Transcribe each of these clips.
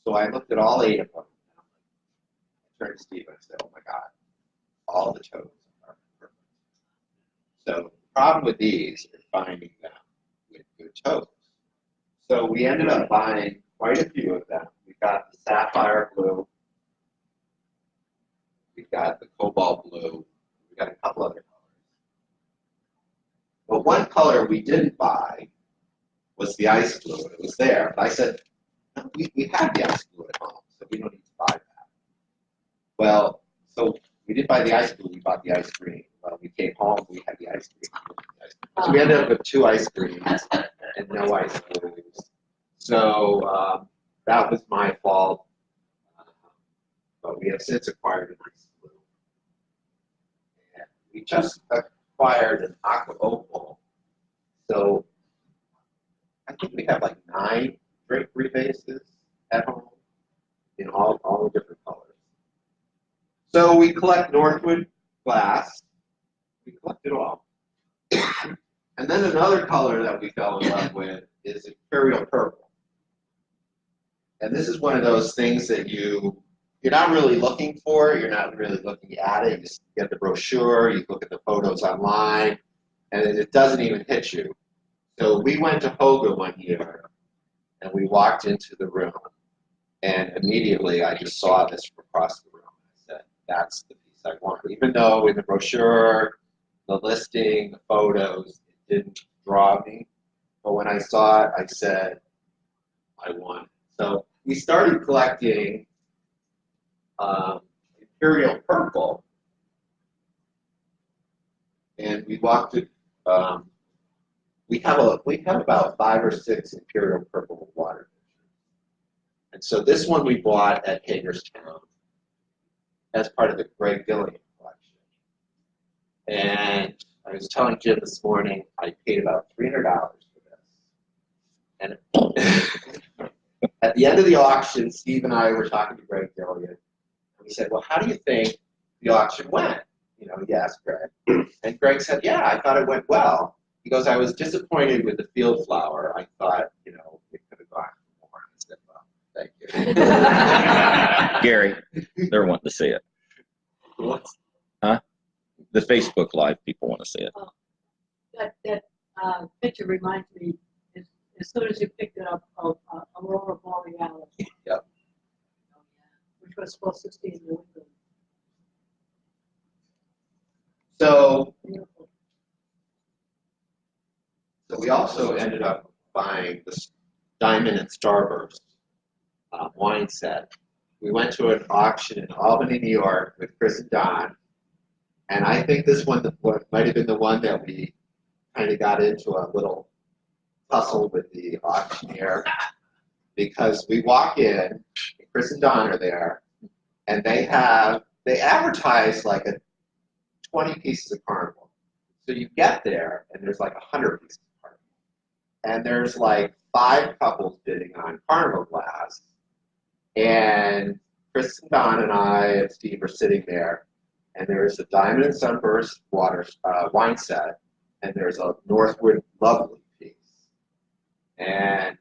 So I looked at all 8 of them. I turned to Steve and I said, oh my God, all the toes are perfect. So the problem with these is finding them with good toes. So we ended up buying quite a few of them. We got the sapphire blue. We got the cobalt blue. We got a couple other colors. But one color we didn't buy was the ice blue. It was there. But I said, no, we have the ice blue at home, so we don't need to buy that. Well, so we didn't buy the ice blue. We bought the ice green. Well, we came home. We had the ice green. So we ended up with 2 ice greens and no ice blues. So that was my fault. But we have since acquired an ice blue. And we just acquired an aqua opal. So I think we have like 9 drapery bases at home in all the different colors. So we collect Northwood glass. We collect it all. And then another color that we fell in love with is Imperial Purple. And this is one of those things that you're not really looking for, you're not really looking at it. You just get the brochure, you look at the photos online, and it doesn't even hit you. So we went to Hoga one year, and we walked into the room, and immediately I just saw this from across the room. I said, that's the piece I want. Even though in the brochure, the listing, the photos, it didn't draw me. But when I saw it, I said, I want it. So we started collecting Imperial Purple, and we walked it. We have about 5 or 6 Imperial Purple water pictures. And so this one we bought at Hagerstown as part of the Greg Gilliam collection. And I was telling Jim this morning, I paid about $300 for this. And at the end of the auction, Steve and I were talking to Greg Gilliam. And we said, well, how do you think the auction went? You know, he asked Greg. And Greg said, yeah, I thought it went well. He goes, I was disappointed with the field flower. I thought, you know, it could have gone more. I said, well, thank you. Gary, they're wanting to see it. What? Huh? The Facebook Live people want to see it. Oh, that picture reminds me, as soon as you picked it up, of Aurora Borealis. Yep. Which was supposed to see in New England. So Beautiful. we also ended up buying this Diamond and Starburst wine set. We went to an auction in Albany, New York with Chris and Don. And I think this one might have been the one that we kind of got into a little tussle with the auctioneer, because we walk in, and Chris and Don are there, and they advertise like 20 pieces of Carnival. So you get there, and there's like 100 pieces of Carnival. And there's like 5 couples bidding on Carnival glass. And Chris and Don and I and Steve are sitting there, and there's a Diamond and Sunburst wine set, and there's a Northwood Lovely piece. And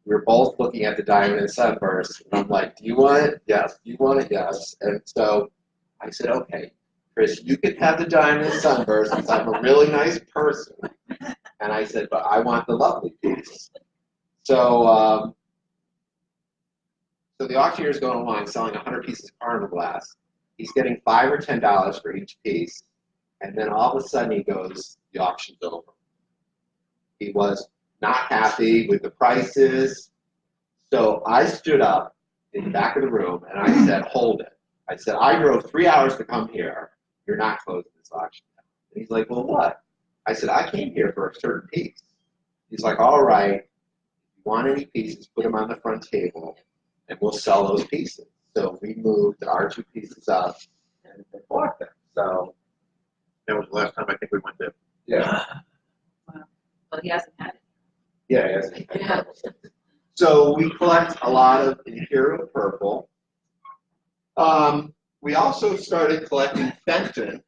we're both looking at the Diamond and Sunburst, and I'm like, do you want it? Yes. Do you want it? Yes. And so I said, okay, Chris, you can have the Diamond and Sunburst because I'm a really nice person. And I said, but I want the Lovely piece. So the auctioneer is going along selling 100 pieces of Carnival glass. He's getting $5 or $10 for each piece. And then all of a sudden he goes, the auction's over. He was not happy with the prices. So I stood up in the back of the room and I said, hold it. I said, I drove 3 hours to come here. You're not closing this auction. And he's like, well, what? I said, I came here for a certain piece. He's like, all right, if you want any pieces, put them on the front table and we'll sell those pieces. So we moved our 2 pieces up and bought them. So that was the last time I think we went to. Yeah. Wow. Well, he hasn't had it. Yeah, yes. So we collect a lot of Imperial Purple. We also started collecting Fenton.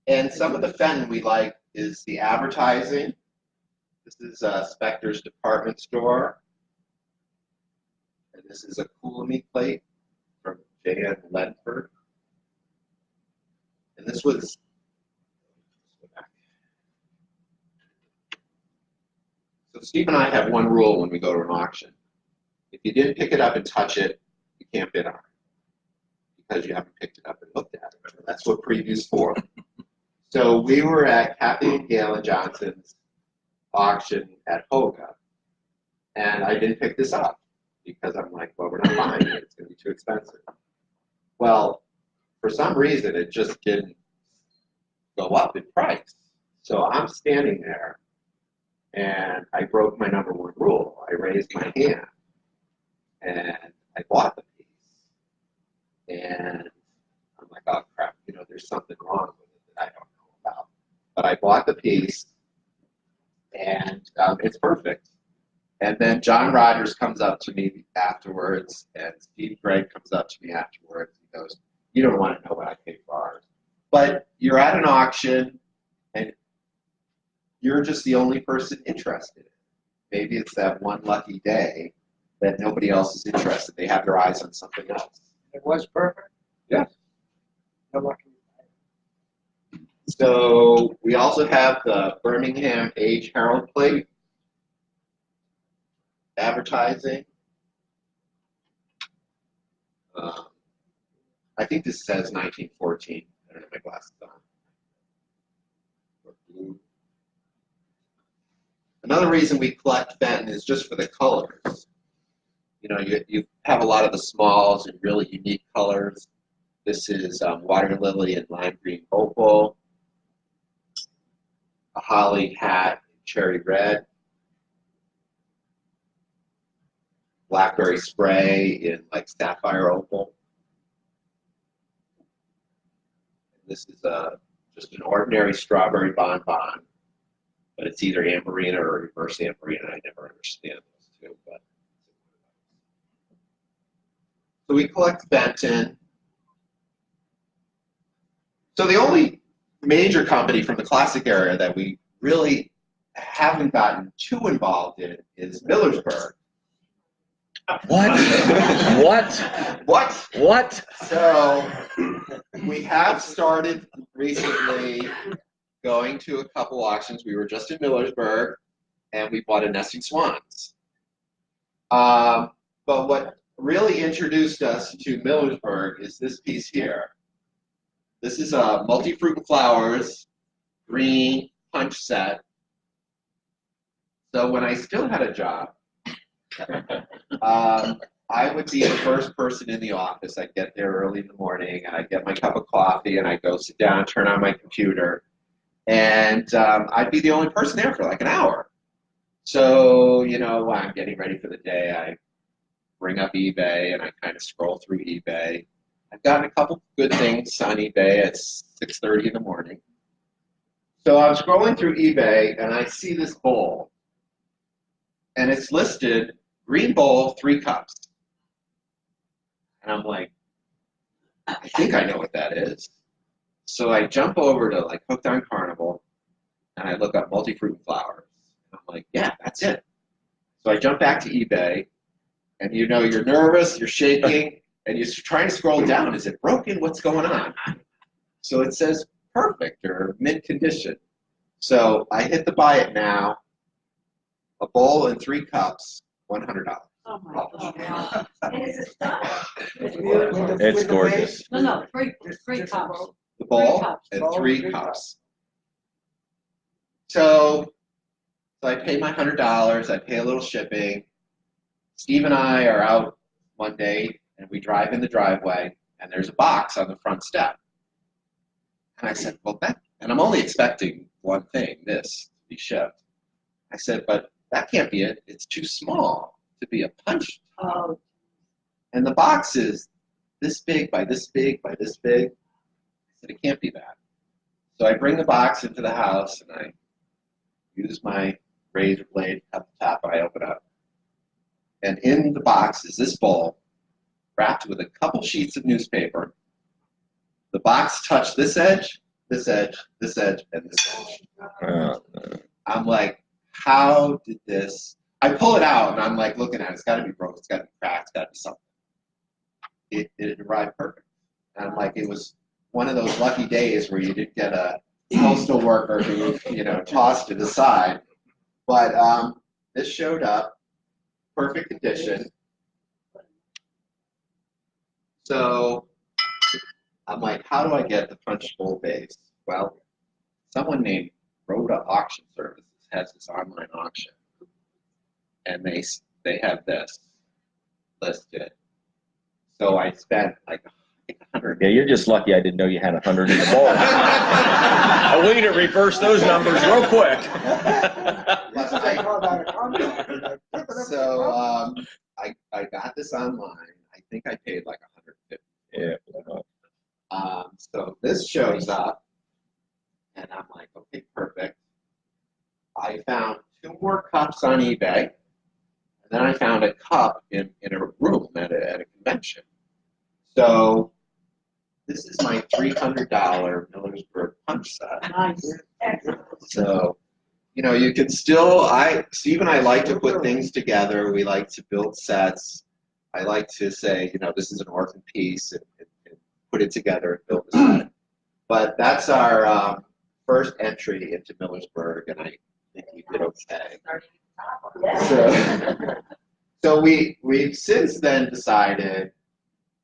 And some of the Fenton we like is the advertising. This is Spector's department store. And this is a Coolamy plate from J.N. Ledford. And this was, so Steve and I have one rule when we go to an auction. If you didn't pick it up and touch it, you can't bid on it because you haven't picked it up and looked at it. That's what preview's for. So we were at Kathy and Galen Johnson's auction at Hoga, and I didn't pick this up because I'm like, well, we're not buying it. It's going to be too expensive. Well, for some reason, it just didn't go up in price. So I'm standing there, and I broke my number one rule. I raised my hand, and I bought the piece. And I'm like, oh, crap, you know, there's something wrong with it that I don't know about. But I bought the piece, and it's perfect. And then John Rogers comes up to me afterwards, and Steve Gregg comes up to me afterwards. He goes, you don't want to know what I paid for ours. But you're at an auction, and you're just the only person interested. Maybe it's that one lucky day that nobody else is interested. They have their eyes on something else. It was perfect. Yeah. No lucky. So we also have the Birmingham Age Herald plate. Advertising. I think this says 1914. I don't have my glasses on. Or blue. Another reason we collect Benton is just for the colors. You know, you have a lot of the smalls and really unique colors. This is water lily and lime green opal, a holly hat in cherry red, blackberry spray in like sapphire opal. This is just an ordinary strawberry bonbon, but it's either amberina or reverse amberina. I never understand those two. But so we collect Benton. So the only major company from the classic era that we really haven't gotten too involved in is Millersburg. What? What? What? What? So we have started recently going to a couple auctions. We were just in Millersburg, and we bought a Nesting Swans. But what really introduced us to Millersburg is this piece here. This is a multi-fruit and flowers green punch set. So when I still had a job, I would be the first person in the office. I'd get there early in the morning, and I'd get my cup of coffee, and I'd go sit down, turn on my computer, and I'd be the only person there for like an hour. So, you know, while I'm getting ready for the day, I bring up eBay, and I kind of scroll through eBay. I've gotten a couple good things on eBay at 6:30 in the morning. So I'm scrolling through eBay, and I see this bowl, and it's listed green bowl, 3 cups. And I'm like, I think I know what that is. So I jump over to like Hooked on Carnival, and I look up multi-fruit and flowers. And I'm like, yeah, that's it. So I jump back to eBay, and you know, you're nervous, you're shaking, and you're trying to scroll down. Is it broken? What's going on? So it says perfect or mint condition. So I hit the buy it now, a bowl and 3 cups, $100. Oh my God. It's gorgeous. No, three cups. The bowl 3 cups. and Bowl, 3 3 cups. So I pay my $100. I pay a little shipping. Steve and I are out one day, and we drive in the driveway, and there's a box on the front step. And I said, well, and I'm only expecting one thing, this, to be shipped. I said, but that can't be it. It's too small to be a punch. Oh, And the box is this big by this big by this big. I said, it can't be that. So I bring the box into the house, and I use my razor blade at the top, and I open up. And in the box is this bowl wrapped with a couple sheets of newspaper. The box touched this edge, this edge, this edge, and this edge. I'm like, how did this I pull it out and I'm like looking at it. It's got to be broke. It's got to be cracked. It's got to be something. It arrived perfect. And I'm like, it was one of those lucky days where you didn't get a postal worker who, tossed it aside. But this showed up, perfect condition. So I'm like, how do I get the punchable base? Well, someone named Rhoda Auction Services has this online auction, and they have this listed. So I spent like 100. Yeah, you're just lucky I didn't know you had 100 in the bowl. We need to reverse those numbers real quick. So I got this online. I think I paid like 150. Yeah. So this shows up, and I'm like, okay, perfect. I found 2 more cups on eBay, and then I found a cup in a room at a convention. So this is my $300 Millersburg punch set. Nice. Excellent. So, you can still, Steve and I like to put things together. We like to build sets. I like to say, this is an orphan piece and put it together and build a set. But that's our first entry into Millersburg, and I think we did okay. So we've since then decided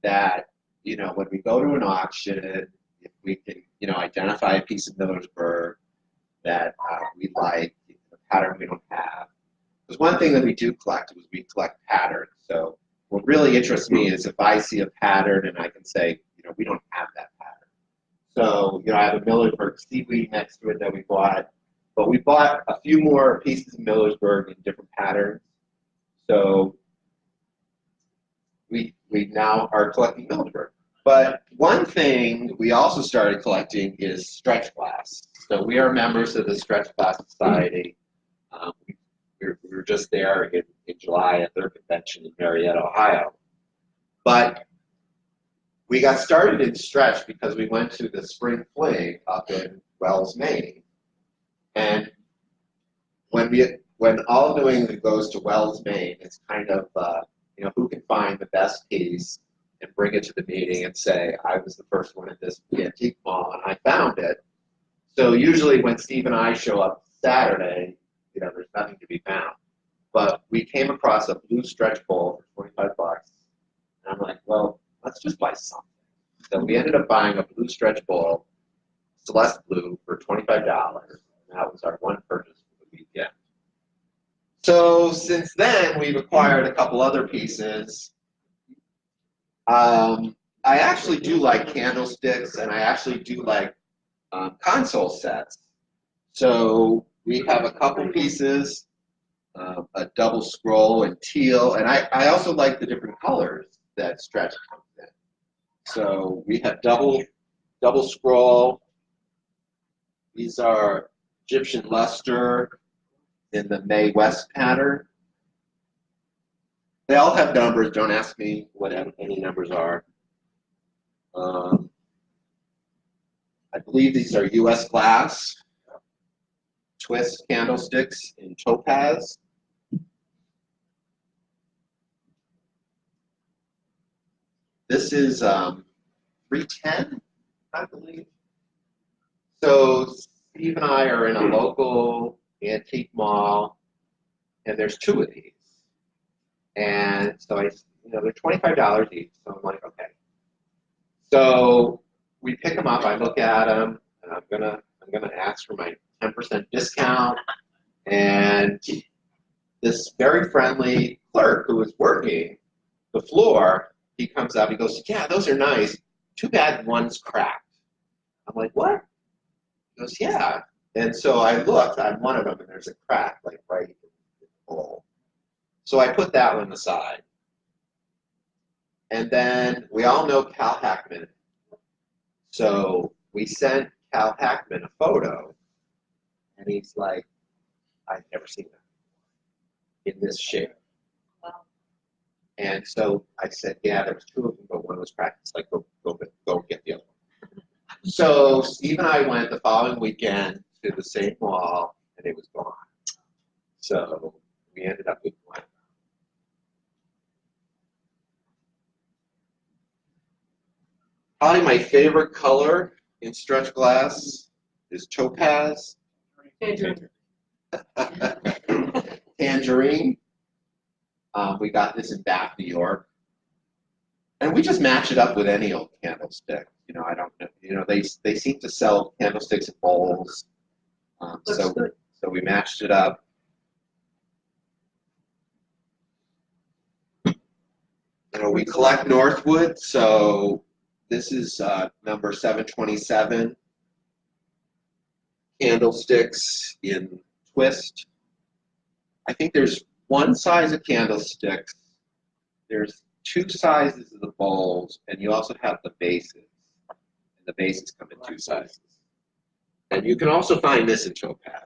that, when we go to an auction, if we can, identify a piece of Millersburg that we like, a pattern we don't have. Because one thing that we do collect is we collect patterns. So what really interests me is if I see a pattern and I can say, we don't have that pattern. So, I have a Millersburg seaweed next to it that we bought, but we bought a few more pieces of Millersburg in different patterns. So we now are collecting Millersburg. But one thing we also started collecting is stretch glass. So we are members of the Stretch Glass Society. We were just there in July at their convention in Marietta, Ohio. But we got started in stretch because we went to the spring fling up in Wells, Maine. And when all New England goes to Wells, Maine, it's kind of, who can find the best piece and bring it to the meeting and say, I was the first one at this antique mall and I found it. So usually when Steve and I show up Saturday, there's nothing to be found. But we came across a blue stretch bowl for $25. And I'm like, well, let's just buy something. So we ended up buying a blue stretch bowl, Celeste blue, for $25. And that was our one purchase for the weekend. So since then, we've acquired a couple other pieces. I actually do like candlesticks, and I actually do like console sets. So we have a couple pieces, a double scroll in teal, and I also like the different colors that stretch comes in. So we have double scroll. These are Egyptian luster in the Mae West pattern. They all have numbers. Don't ask me what any numbers are. I believe these are U.S. glass twist candlesticks in topaz. This is 310, I believe. So Steve and I are in a local antique mall, and there's 2 of these. And so they're $25 each. So I'm like, okay. So we pick them up. I look at them, and I'm gonna ask for my 10% discount. And this very friendly clerk who was working the floor, he comes up. He goes, "Yeah, those are nice. Too bad one's cracked." I'm like, "What?" He goes, "Yeah." And so I looked on one of them, and there's a crack, like right in the hole. So I put that one aside. And then we all know Cal Hackman. So we sent Cal Hackman a photo, and he's like, "I've never seen that in this shape." Wow. And so I said, "Yeah, there was 2 of them, but one was cracked." It's like, go get the other one. So Steve and I went the following weekend to the same mall, and it was gone. So we ended up with one. Probably my favorite color in stretch glass is topaz. Tangerine. We got this in Bath, New York. And we just match it up with any old candlestick. You know, I don't know. You know, they seem to sell candlesticks in bowls. So we matched it up. You know, we collect Northwood, so this is number 727. Candlesticks in twist. I think there's one size of candlesticks. There's two sizes of the bowls, and you also have the bases. And the bases come in two sizes. And you can also find this in topaz,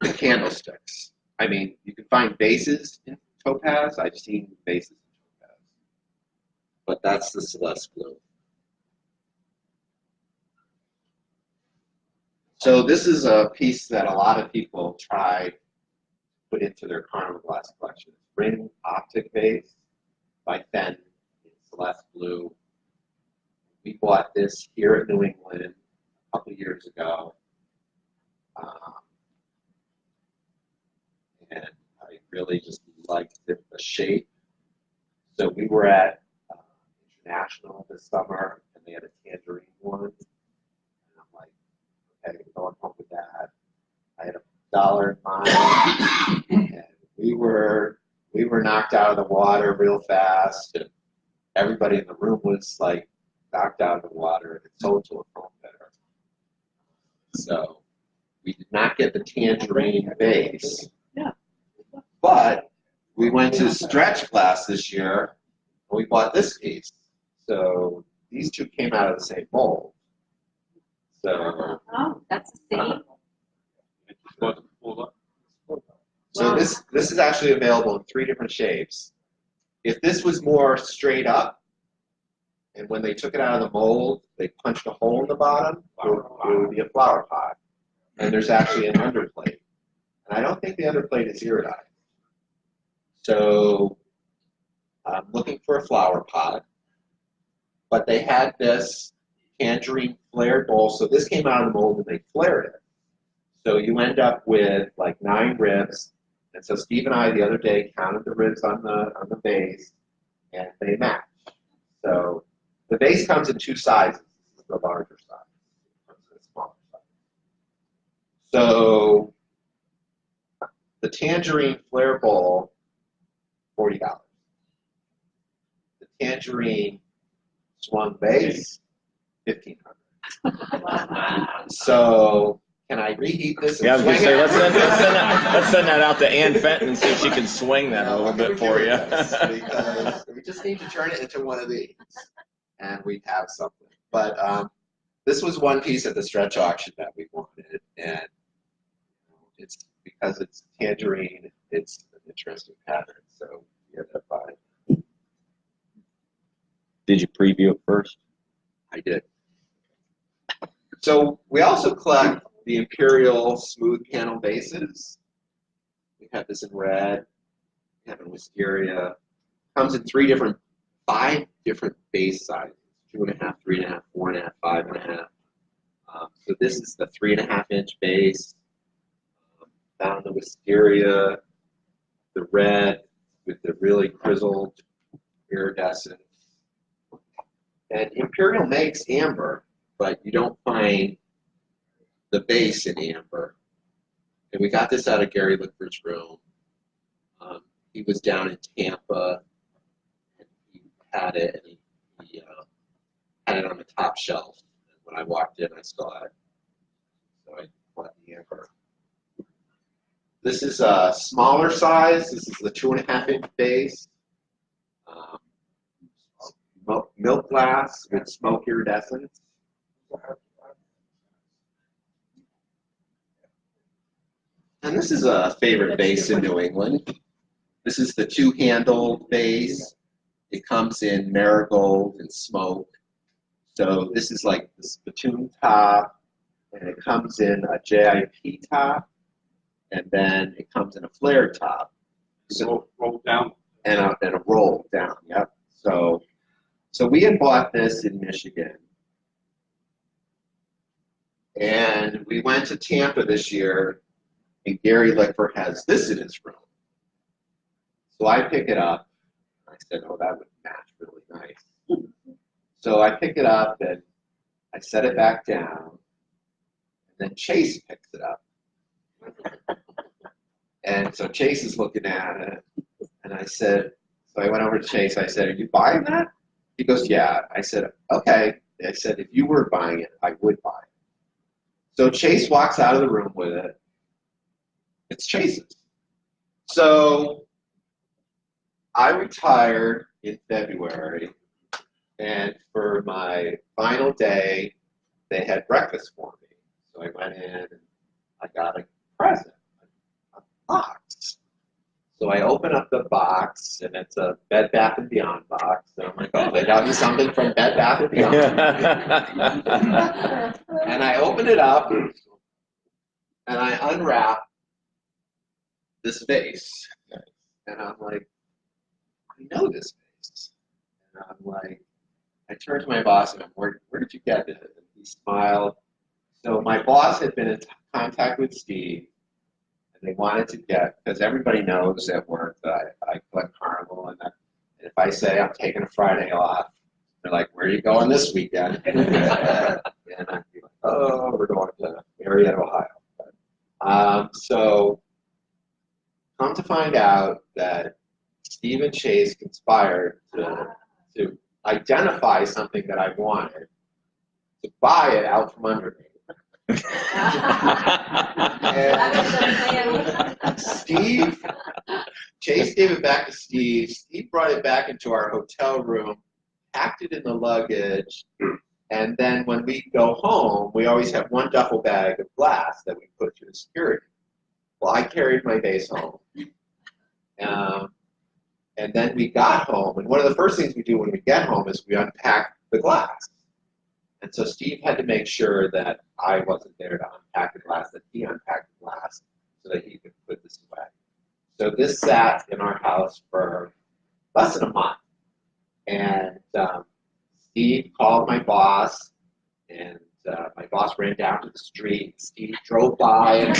the candlesticks. I mean, you can find bases in topaz. I've seen bases in topaz. But that's the Celeste blue. So this is a piece that a lot of people try to put into their Carnival glass collection. Ring optic vase by Fenn in Celeste blue. We bought this here at New England a couple of years ago. And I really just liked the shape. So we were at International this summer, and they had a tangerine one. And I'm like, okay, going home with that. I had $1 in mine, and we were knocked out of the water real fast, and everybody in the room was like knocked out of the water, and it sold to a foam bidder. So we did not get the tangerine base, but we went to Stretch Glass this year, and we bought this piece. So these two came out of the same mold. So Oh, that's the same. So this is actually available in 3 different shapes. If this was more straight up, and when they took it out of the mold, they punched a hole in the bottom, it would be a flower pot. And there's actually an underplate. And I don't think the underplate is iridized. So I'm looking for a flower pot. But they had this tangerine flared bowl. So this came out of the mold and they flared it. So you end up with like 9 ribs. And so Steve and I the other day counted the ribs on the base, and they match. So the base comes in 2 sizes. This is the larger size. This is the smaller size. So the tangerine flare bowl, $40. The tangerine swung base, $1,500. So can I reheat this? Yeah, I was going to say, let's send that out to Ann Fenton and see if she can swing that a little bit for you. Because we just need to turn it into one of these, and we'd have something. But this was one piece at the stretch auction that we wanted, and it's because it's tangerine, it's an interesting pattern, so we ended up buying. Did you preview it first? I did. So we also collect the Imperial smooth panel bases. We have this in red. We have it in wisteria. Comes in 5 different base sizes: 2.5, 3.5, 4.5, 5.5. So this is the 3.5-inch base. Found the wisteria, the red with the really grizzled iridescence. And Imperial makes amber, but you don't find the base in amber. And we got this out of Gary Lickford's room. He was down in Tampa, and he had it, and he had it on the top shelf. And when I walked in, I saw it. So I bought the amber. This is a smaller size. This is the 2.5-inch base. Milk glass with smoke iridescence. And this is a favorite base in New England. This is the 2-handled base. It comes in marigold and smoke. So this is like the spittoon top, and it comes in a JIP top, and then it comes in a flared top. So, Roll down. and a roll down. Yep. So we had bought this in Michigan, and we went to Tampa this year, and Gary Lickford has this in his room. So I pick it up. I said, "Oh, that would match really nice." So I pick it up and I set it back down, and then Chase picks it up. And so Chase is looking at it, and I said, so I went over to Chase. I said, "Are you buying that?" He goes, "Yeah." I said, "Okay." I said, "If you were buying it, I would buy it." So Chase walks out of the room with it. It's Chase's. So I retired in February, and for my final day, they had breakfast for me. So I went in and I got a present, a box. So I open up the box, and it's a Bed Bath & Beyond box. And I'm like, "Oh, they got me something from Bed Bath & Beyond." And I open it up, and I unwrap this vase. And I'm like, "I know this vase." And I'm like, I turned to my boss, and I'm, where did you get it? And he smiled. So my boss had been in contact with Steve, and they wanted to get, because everybody knows at work that I collect Carnival, and if I say I'm taking a Friday off, they're like, "Where are you going this weekend?" And I'd be like, "Oh, we're going to Marietta, Ohio." So come to find out that Steve and Chase conspired to identify something that I wanted, to buy it out from under me. And Chase gave it back to Steve. Steve brought it back into our hotel room, packed it in the luggage, and then when we go home, we always have one duffel bag of glass that we put through security. Well, I carried my vase home. And then we got home, and one of the first things we do when we get home is we unpack the glass. And so Steve had to make sure that I wasn't there to unpack the glass, that he unpacked the glass so that he could put this away. So this sat in our house for less than a month. And Steve called my boss, and my boss ran down to the street. Steve drove by, and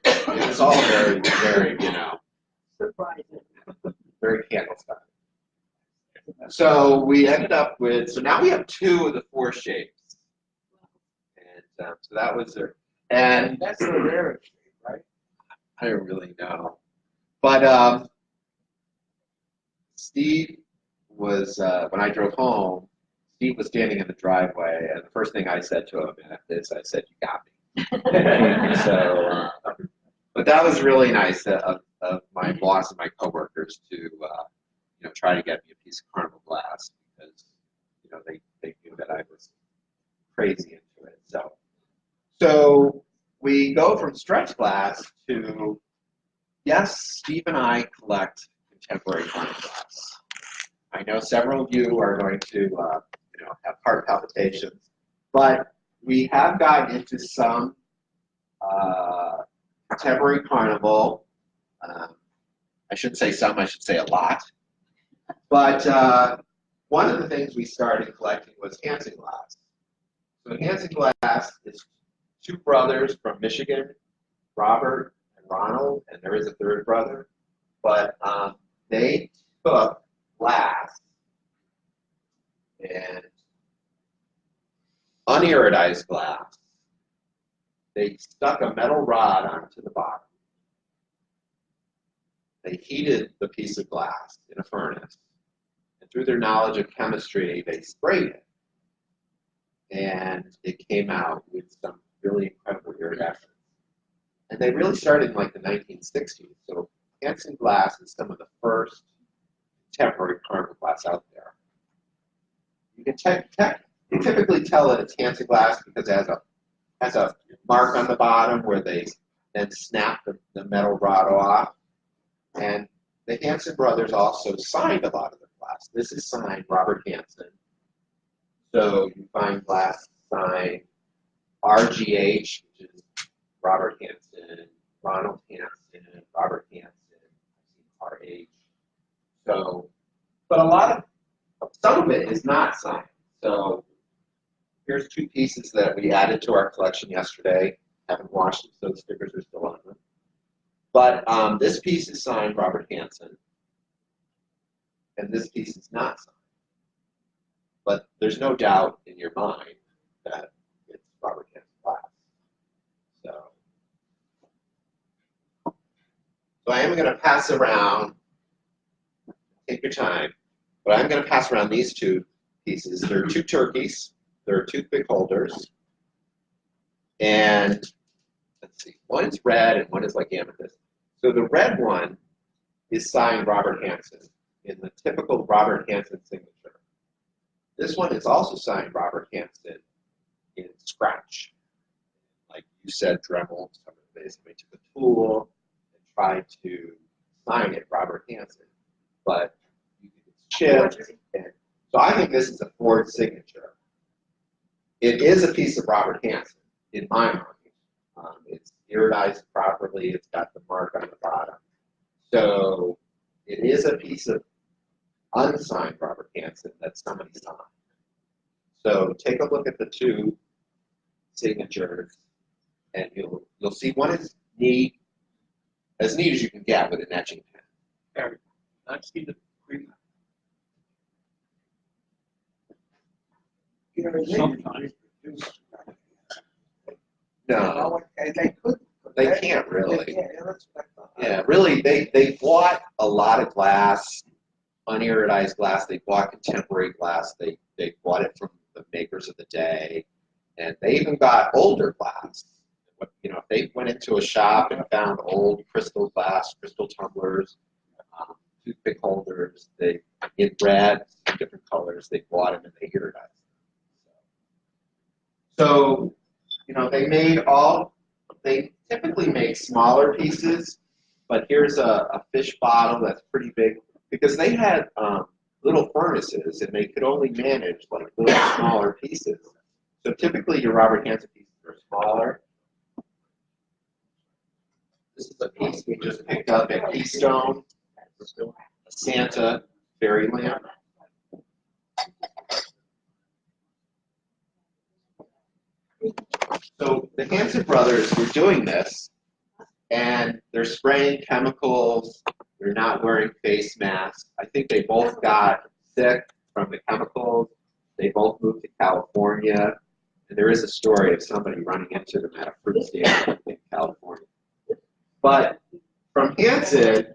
it was all very, very, Surprising. very candle stuff. So we ended up with, so now we have 2 of the 4 shapes. And so that was there. And That's the rarest shape, right? I don't really know. But Steve was, when I drove home, Steve was standing in the driveway, and the first thing I said to him after this, I said, "You got me." So, but that was really nice of my boss and my coworkers to, try to get me a piece of Carnival glass, because, they knew that I was crazy into it. So we go from stretch glass to, yes, Steve and I collect contemporary Carnival glass. I know several of you are going to, have heart palpitations, but we have gotten into some contemporary Carnival. I shouldn't say some, I should say a lot. But one of the things we started collecting was Hansen glass. So Hansen glass is 2 brothers from Michigan, Robert and Ronald, and there is a 3rd brother. But they took glass and uniridized glass. They stuck a metal rod onto the bottom. They heated the piece of glass in a furnace. And through their knowledge of chemistry, they sprayed it. And it came out with some really incredible iridescence. And they really started in like the 1960s. So Hansen glass is some of the first contemporary Carnival glass out there. You can typically tell that it's Hansen glass because it has a mark on the bottom where they then snap the metal rod off. And the Hansen brothers also signed a lot of their glass. This is signed Robert Hansen. So you find glass signed RGH, which is Robert Hansen, Ronald Hansen, Robert Hansen, RH. So, but some of it is not signed. So here's 2 pieces that we added to our collection yesterday. Haven't washed them, so the stickers are still on them. But this piece is signed Robert Hansen, and this piece is not signed. But there's no doubt in your mind that it's Robert Hansen glass. So I am going to pass around, take your time, but I'm going to pass around these 2 pieces. There are 2 turkeys. There are 2 big holders. And let's see, one is red and one is like amethyst. So the red one is signed Robert Hansen in the typical Robert Hansen signature. This one is also signed Robert Hansen in scratch. Like you said, Dremel, somebody took a tool and tried to sign it Robert Hansen, but it's chipped. And so I think this is a forged signature. It is a piece of Robert Hansen in my mind. It's iridized properly. It's got the mark on the bottom. So it is a piece of unsigned Robert Hansen that somebody signed. So take a look at the 2 signatures, and you'll see one is neat, as neat as you can get with an etching pen. Harry, I've seen the green. You know, Sometimes. No, they could. they can't really. They can't. Let's back up. Yeah, really, they bought a lot of glass, uniridized glass. They bought contemporary glass. They bought it from the makers of the day, and they even got older glass. You know, if they went into a shop and found old crystal glass, crystal tumblers, toothpick holders, in red, different colors, they bought them and they iridized them. So, you know, they typically make smaller pieces, but here's a fish bottle that's pretty big, because they had little furnaces and they could only manage like little smaller pieces. So typically your Robert Hansen pieces are smaller. This is a piece we just picked up at Keystone, a Santa fairy lamp. So the Hansen brothers were doing this, and they're spraying chemicals. They're not wearing face masks. I think they both got sick from the chemicals. They both moved to California, and there is a story of somebody running into them at a fruit stand in California. But from Hansen,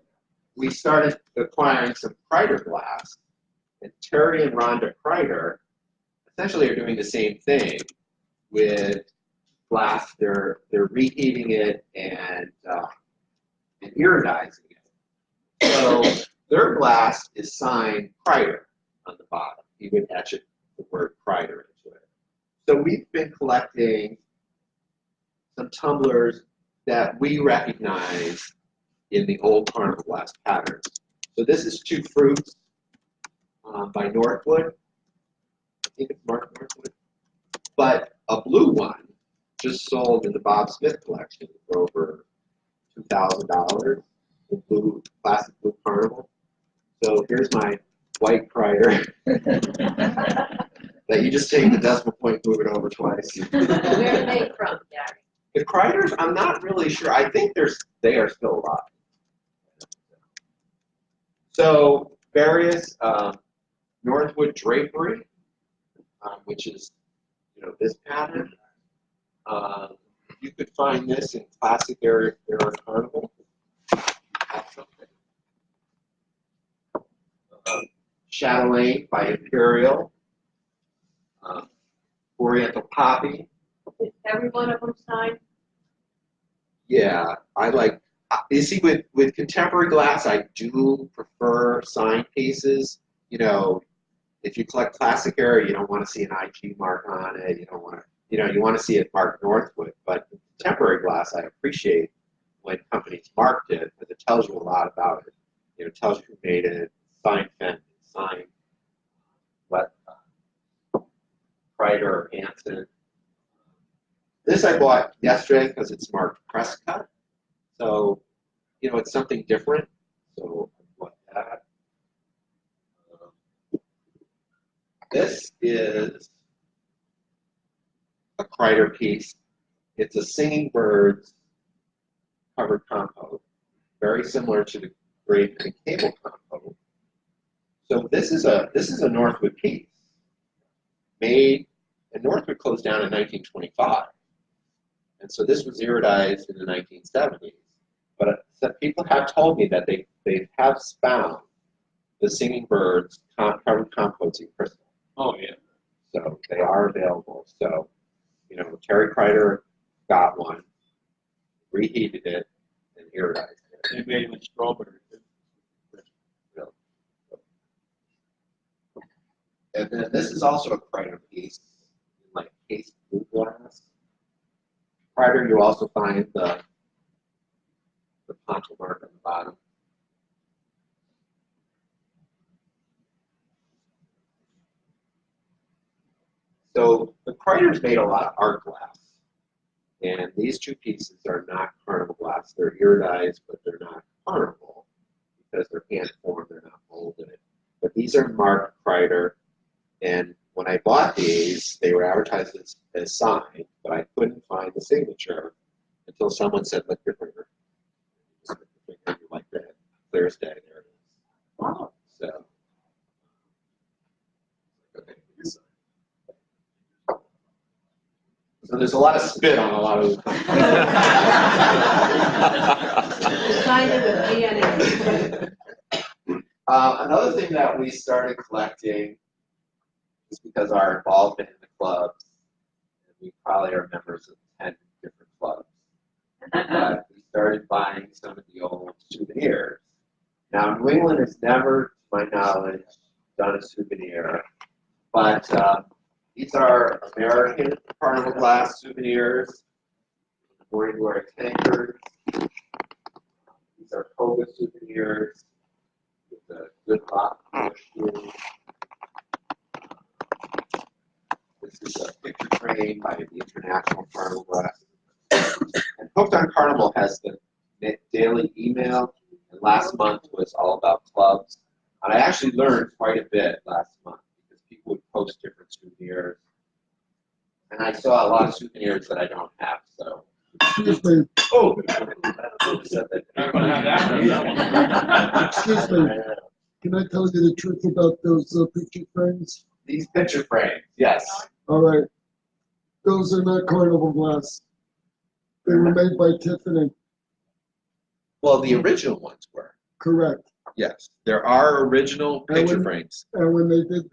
we started acquiring some Kreider glass, and Terry and Rhonda Kreider essentially are doing the same thing with glass. They're reheating it and iridizing it. So their glass is signed Kreider on the bottom. You would etch it, the word Kreider into it. So we've been collecting some tumblers that we recognize in the old Carnival glass patterns. So this is Two Fruits by Northwood. I think it's Mark Northwood. But a blue one just sold in the Bob Smith collection for over $2,000. The blue, classic blue Carnival. So here's my white Kreider that you just take the decimal point, move it over twice. Where are they from, Gary? The Kreiders, I'm not really sure. I think they are still alive. So various Northwood drapery, which is this pattern. You could find this in classic era Carnival. Chatelaine by Imperial. Oriental Poppy. Is every one of them signed? Yeah, I like. You see, with contemporary glass, I do prefer signed pieces. You know, if you collect classic era, you don't want to see an IG mark on it. You don't want to, you want to see it marked Northwood. But contemporary glass, I appreciate when companies marked it, because it tells you a lot about it. It tells you who made it, signed pen, signed what Kreider or Hansen. This I bought yesterday because it's marked press cut. So, you know, it's something different. So I bought that. This is a Kreider piece. It's a singing birds covered compote, very similar to the grape and cable compote. So this is a Northwood piece made, and Northwood closed down in 1925, and so this was iridized in the 1970s. But people have told me that they have found the singing birds covered compotes in crystal. Oh, yeah. So they are available. So, you know, Terry Kreider got one, reheated it, and iridized it. They made it with strawberry. Really. And then this is also a Kreider piece, like case blue glass. Kreider, you also find the poncho mark on the bottom. So the Kreiders made a lot of art glass, and these two pieces are not Carnival glass. They're iridized, but they're not Carnival because they're hand formed. They're not molded. But these are marked Kreider, and when I bought these, they were advertised as signed, but I couldn't find the signature until someone said, "Lick your finger." Just lick your finger like that. Clear as day. There it is. Wow. So. Okay. So there's a lot of spit on a lot of the Signed it with DNA. Another thing that we started collecting is because our involvement in the clubs, and we probably are members of 10 different clubs, but we started buying some of the old souvenirs. Now, New England has never, to my knowledge, done a souvenir, but these are American Carnival glass souvenirs, Morning Glory tankards. These are Koga souvenirs with a good rock shoe. This is a picture frame by the International Carnival Glass. And Hooked on Carnival has the daily email, and last month was all about clubs. And I actually learned quite a bit last month because people would post different souvenirs. And I saw a lot of souvenirs that I don't have, so. Excuse me, Oh! excuse me, can I tell you the truth about those picture frames? These picture frames, yes. All right, those are not Carnival glass. They were made by Tiffany, Well, the original ones were. correct. Yes. There are original picture when- frames. And when they did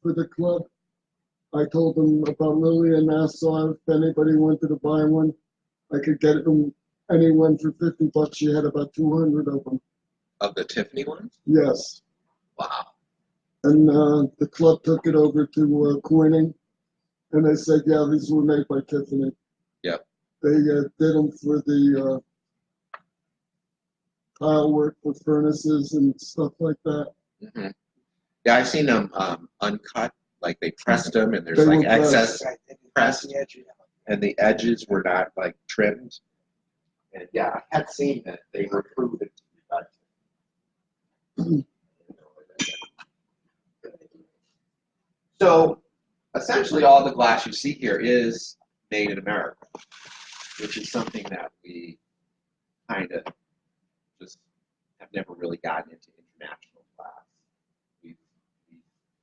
for the club, I told them about Lily and Nassau. If anybody wanted to buy one, I could get them anyone for $50. She had about 200 of them. Of the Tiffany ones? Yes. Wow. And the club took it over to Corning, and they said, yeah, these were made by Tiffany. Yep. They did them for the tile work for furnaces and stuff like that. Mm-hmm. Yeah, I've seen them uncut, like they pressed them and there's They like were excess pressed. pressed, and the edges were not like trimmed. And yeah, I had seen that they were proven to be done. So essentially all the glass you see here is made in America, which is something that we kind of just have never really gotten into international glass. We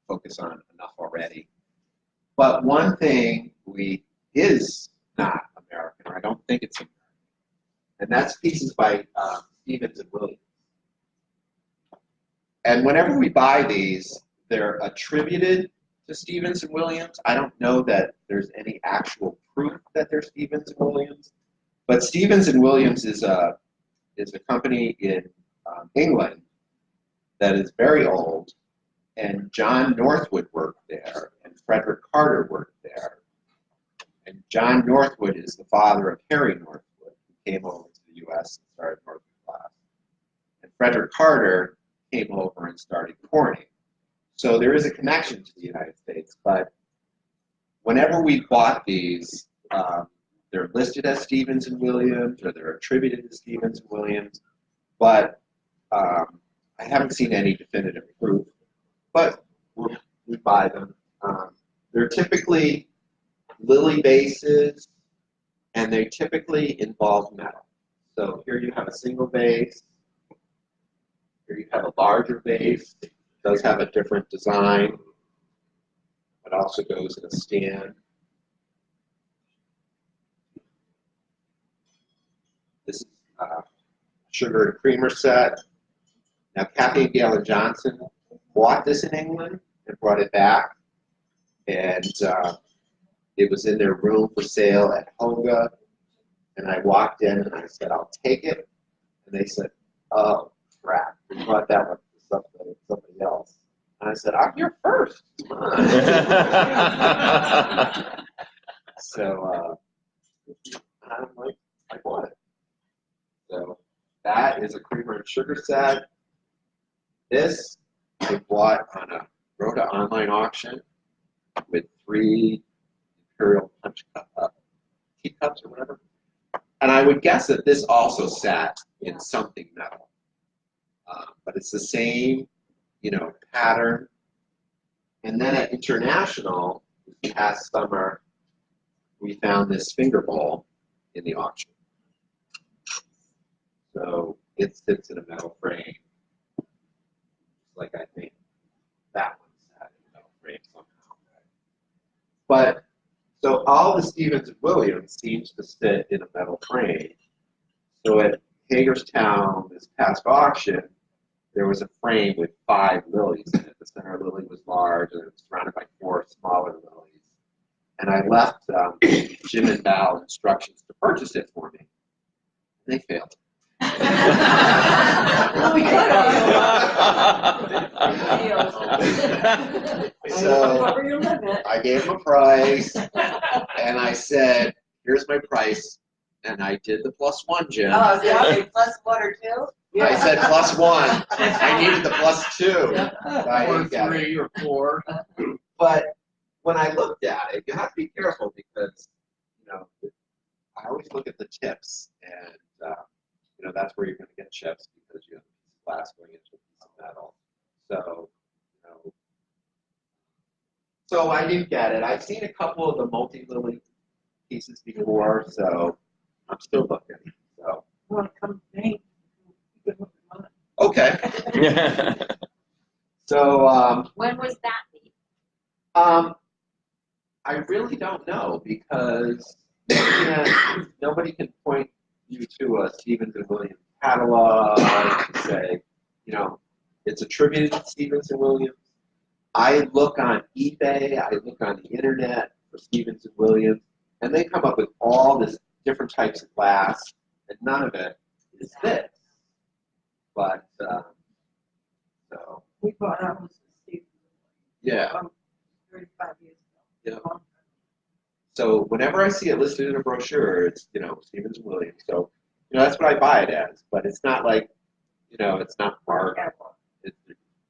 focus on enough already. But one thing is not American, or I don't think it's American, and that's pieces by Stevens and Williams. And whenever we buy these, they're attributed to Stevens and Williams. I don't know that there's any actual proof that they're Stevens and Williams, but Stevens and Williams is a company in England that is very old, and John Northwood worked there, and Frederick Carter worked there. And John Northwood is the father of Harry Northwood, who came over to the U.S. and started Northwood Glass. And Frederick Carter came over and started Corning. So there is a connection to the United States, but whenever we bought these, they're listed as Stevens and Williams or they're attributed to Stevens and Williams, but I haven't seen any definitive proof. But we buy them. They're typically lily bases, and they typically involve metal. So here you have a single base. Here you have a larger base. It does have a different design. It also goes in a stand. This is a sugar and creamer set. Now, Kathy and Galen Johnson bought this in England and brought it back. And it was in their room for sale at Honga. And I walked in and I said, I'll take it. And they said, oh, crap. We brought that one for somebody else. And I said, I'm here first. Come on. So I'm like, I bought it. So that is a creamer and sugar set. This I bought on a Rhoda online auction with 3 imperial punch teacups or whatever. And I would guess that this also sat in something metal. But it's the same, pattern. And then at International, this past summer, we found this finger bowl in the auction. So it sits in a metal frame, like I think that one sat in a metal frame somehow. But so all the Stevens and Williams seems to sit in a metal frame. So at Hagerstown this past auction, there was a frame with 5 lilies in it. The center lily was large, and it was surrounded by 4 smaller lilies. And I left Jim and Val instructions to purchase it for me. And they failed. We could have. So Cover your limit. I gave him a price, and I said, here's my price. And I did the +1, Jim. Oh, yeah, okay, +1 or 2? I said +1. I needed the +2. But I Or didn't get it. 3 or 4. But when I looked at it, you have to be careful because, I always look at the tips, and that's where you're going to get chips because you have a piece of glass going into a piece of metal. So I didn't get it. I've seen a couple of the multi-lily pieces before, so I'm still looking. So Want to come to me? You can look at mine. okay. So When was that meet? I really don't know because nobody can point you to a Stevens and Williams catalog and say, it's attributed to Stevens and Williams. I look on eBay, I look on the internet for Stevens and Williams, and they come up with all this different types of glass, and none of it is this. But so We bought ours with Steve. yeah. 35 years ago. Yeah. So whenever I see it listed in a brochure, it's Stevens and Williams. So that's what I buy it as. But it's not like it's not marked. You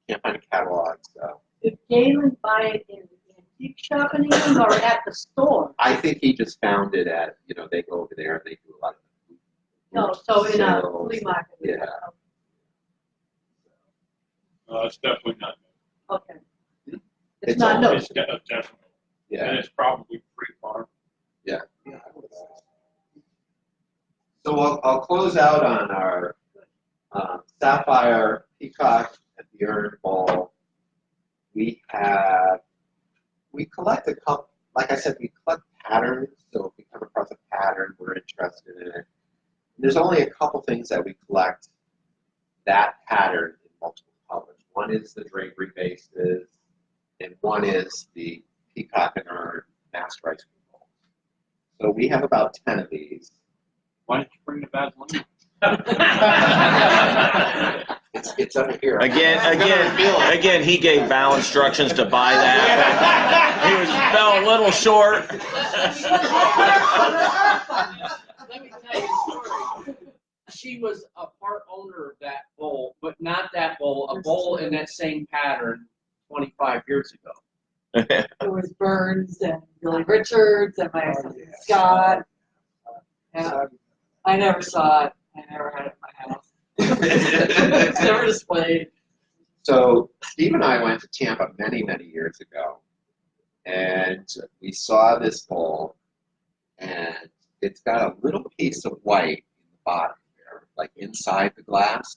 can't find a catalog. So Did Galen buy it in the antique shop in England or at the store? I think he just found it at they go over there and they do a lot of. No, so in a sales. flea market. Yeah. It's definitely not. Okay. It's It's not all- no. It's definitely. Yeah. And it's probably pre-farm. Yeah. So I'll close out on our sapphire peacock and the urn bowl. We collect a couple. Like I said, we collect patterns. So if we come across a pattern, we're interested in it. And there's only a couple things that we collect that pattern in multiple colors. One is the drapery bases, and one is the peacock and urn masked rice cream bowls. So we have about 10 of these. Why didn't you bring the bad lemon? It's under here. Again, he gave Val instructions to buy that. He fell a little short. Let me tell you a story. She was a part owner of that bowl, but not that bowl, a bowl in that same pattern 25 years ago. It was Burns and Billy Richards and my son Scott. Yeah. I never saw it. I never had it in my house. It's never displayed. So Steve and I went to Tampa many, many years ago, and we saw this bowl, and it's got a little piece of white in the bottom there, like inside the glass.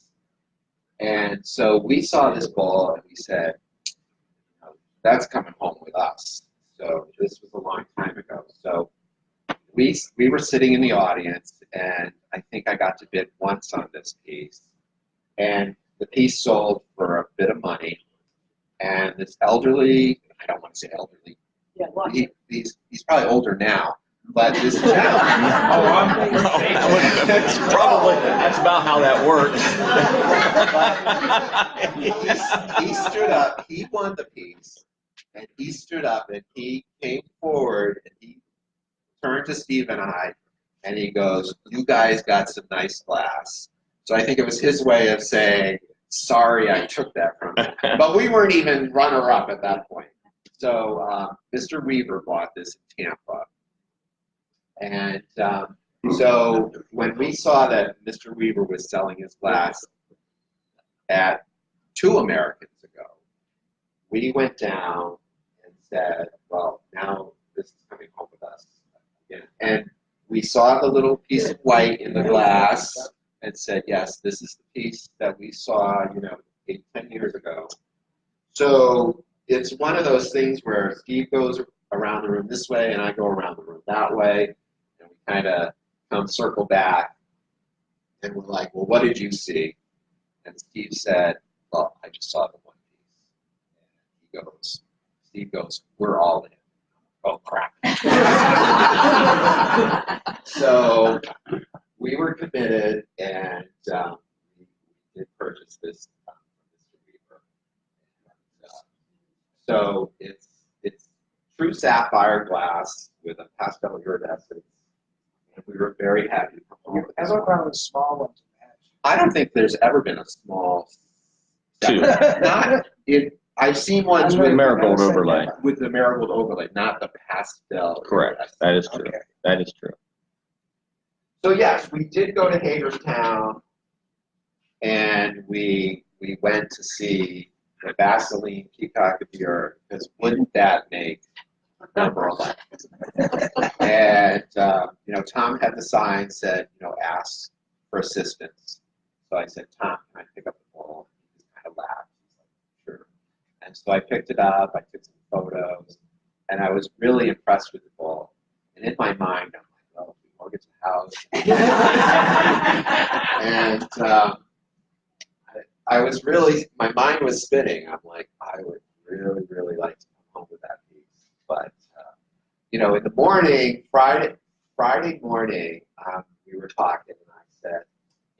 And so we saw this bowl, and we said, that's coming home with us. So this was a long time ago. So we were sitting in the audience, and I think I got to bid once on this piece. And the piece sold for a bit of money. And this elderly, I don't want to say elderly, Yeah, watch he's probably older now, but this gentleman. That's about how that works. He stood up, he won the piece, and he stood up and he came forward and he turned to Steve and I, and he goes, "You guys got some nice glass." So I think it was his way of saying, "Sorry, I took that from you." But we weren't even runner-up at that point. So Mr. Weaver bought this in Tampa. And so when we saw that Mr. Weaver was selling his glass at 2 Americans ago, we went down and said, well, now this is coming home with us. And we saw the little piece of white in the glass and said, yes, this is the piece that we saw, 8, 10 years ago. So it's one of those things where Steve goes around the room this way and I go around the room that way, and we kind of come circle back, and we're like, well, what did you see? And Steve said, well, I just saw the one piece. And Steve goes, we're all in. Oh, crap. So we were committed, and we did purchase this from Mr. Weaver. So it's true sapphire glass with a pastel iridescence, and we were very happy to perform with this Ever one. found a small one to match? I don't think there's ever been a small. Two. I've seen ones With with marigold overlay. with the marigold overlay, not the pastel. Correct. That is true. Okay. That is true. So yes, we did go to Hagerstown, and we went to see the Vaseline Peacock of the Earth, because wouldn't that make number 11? And Tom had the sign said, ask for assistance. So I said, Tom, can I pick up the ball? He just kind of laughed. He's like, sure. And so I picked it up. I took some photos, and I was really impressed with the ball. And in my mind, I'm like, well, we mortgage the house. And I was really, my mind was spinning. I'm like, I would really, really like to come home with that piece. But, in the morning, Friday morning, we were talking, and I said,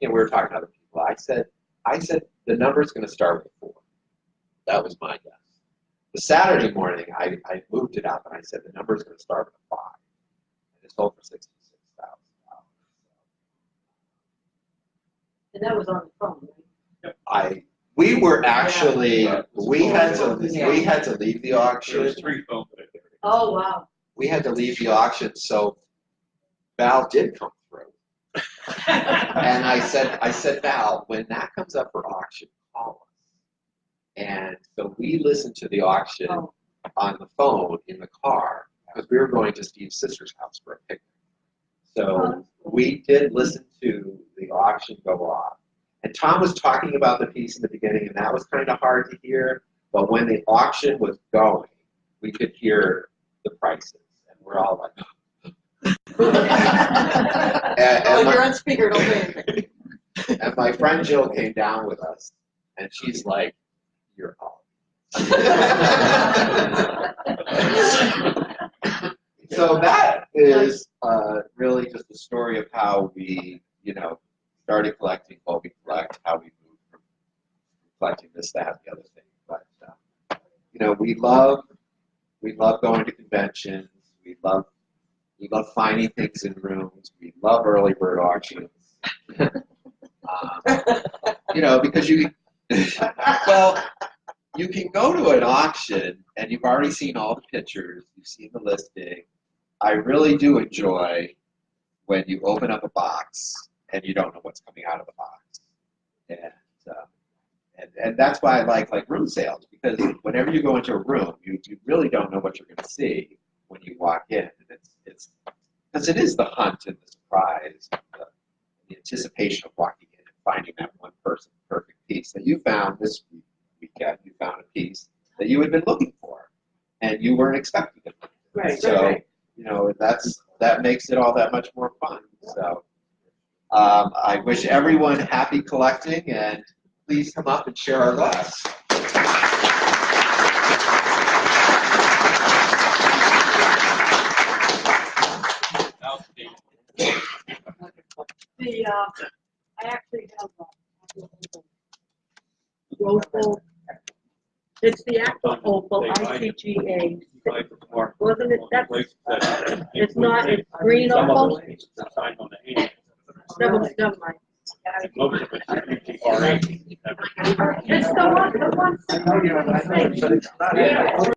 we were talking to other people. I said, the number's going to start with 4. That was my guess. The Saturday morning, I moved it up, and I said, the number's going to start with 5. And it sold for $66,000. And that was on the phone, right? We were actually, we had to leave the auction. There's 3 phones right there. Oh, wow. We had to leave the auction, so Val did come through. And I said, Val, when that comes up for auction, call us. And so we listened to the auction on the phone in the car, because we were going to Steve's sister's house for a picnic. So we did listen to the auction go off. And Tom was talking about the piece in the beginning, and that was kind of hard to hear. But when the auction was going, we could hear the prices, and we're all like, you're on speaker, don't say anything. And my friend Jill came down with us, and she's like, you're all. So that is really just the story of how we, started collecting what we collect, how we moved from collecting this, that, the other thing. But we love going to conventions. We love finding things in rooms. We love early bird auctions. Because you can go to an auction and you've already seen all the pictures, you've seen the listing. I really do enjoy when you open up a box and you don't know what's coming out of the box. And that's why I like room sales, because whenever you go into a room, you really don't know what you're going to see when you walk in. And it's because it is the hunt and the surprise, the anticipation of walking in and finding that one person perfect piece that you found this weekend. You found a piece that you had been looking for, and you weren't expecting it. Right, So, right. that makes it all that much more fun. So, I wish everyone happy collecting, and please come up and share our glass. I actually have a opal. It's the aqua opal ICGA. Wasn't it? It's not. It's green opal. Never mind. It's the one. I know you're not, but it's not.